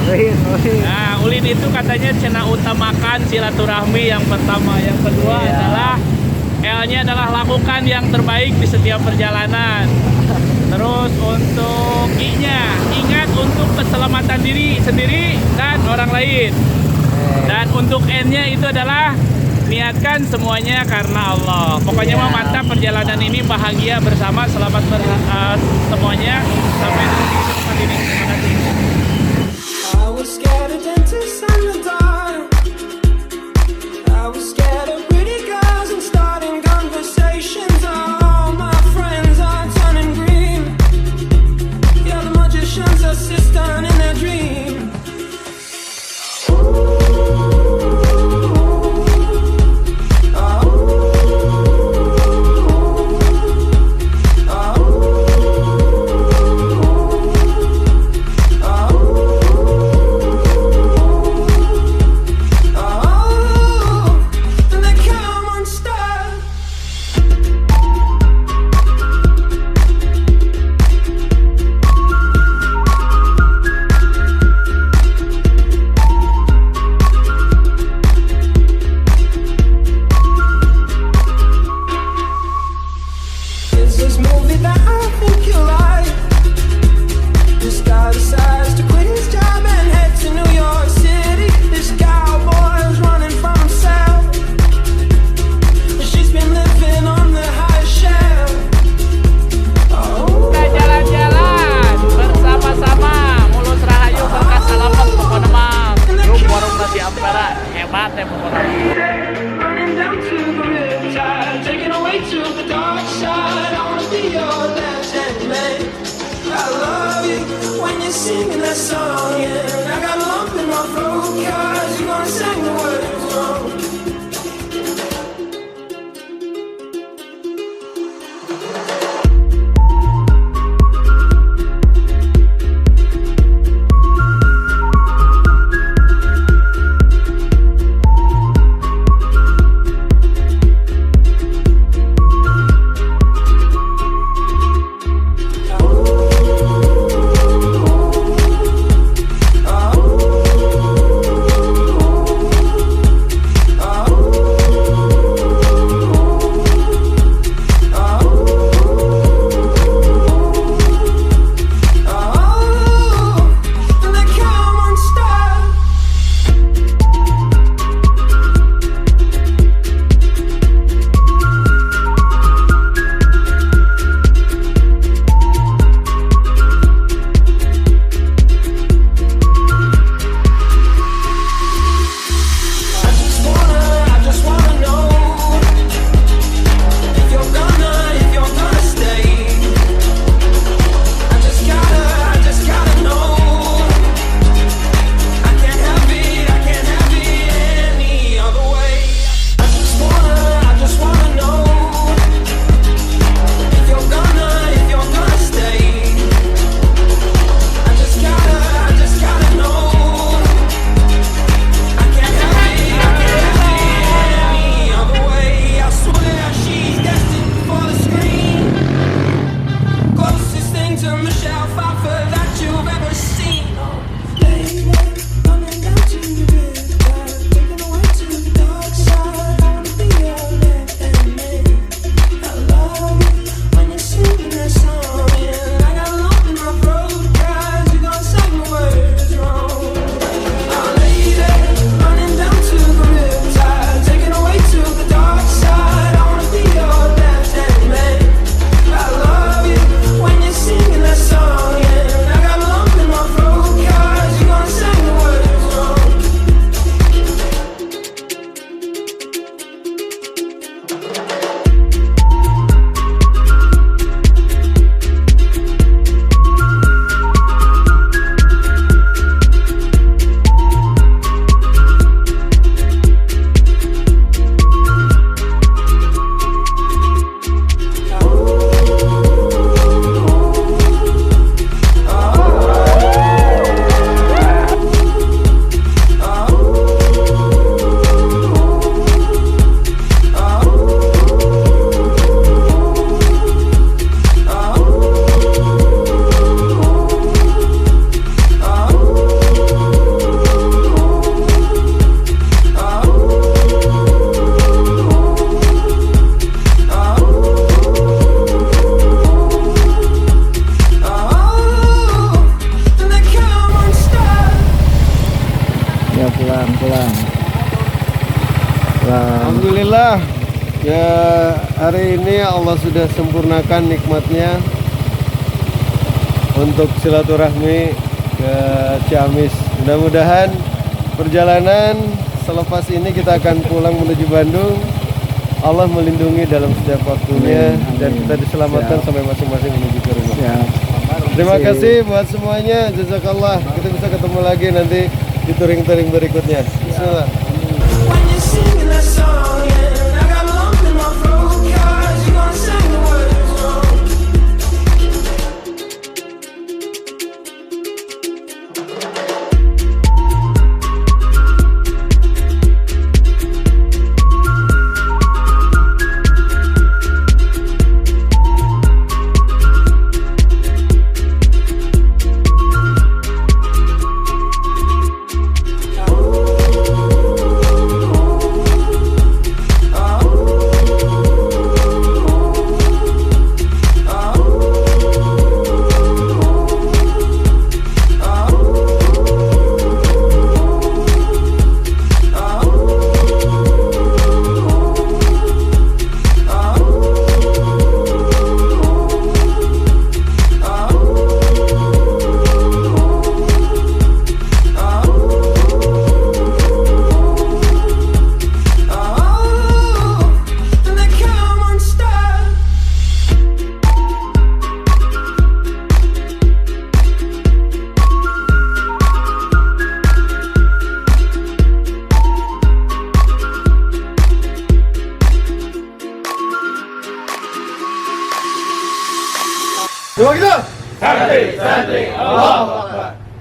Nah, ulin itu katanya cena utamakan silaturahmi yang pertama. Yang kedua adalah L-nya adalah lakukan yang terbaik di setiap perjalanan. Terus untuk I-nya, ingat untuk keselamatan diri sendiri dan orang lain. Dan untuk N-nya itu adalah niatkan semuanya karena Allah. Pokoknya mah mantap, perjalanan ini bahagia bersama. Selamat semuanya. Sampai di tempat ini. Terima kasih. I was scared of dentists and the dark. I was scared of pretty girls and starting conversations. All my friends are turning green. Yeah, the magician's assistant in their dream. Ya, hari ini Allah sudah sempurnakan nikmatnya untuk silaturahmi ke Ciamis. Mudah-mudahan perjalanan selepas ini kita akan pulang menuju Bandung. Allah melindungi dalam setiap waktunya dan kita diselamatkan sampai masing-masing menuju ke rumah. Terima kasih buat semuanya. Jazakallah. Kita bisa ketemu lagi nanti di touring-touring berikutnya. Bismillah. When you're singing that song, and I got lump in my throat, 'cause you gonna sing the words wrong. Coba kita. Santri, Allah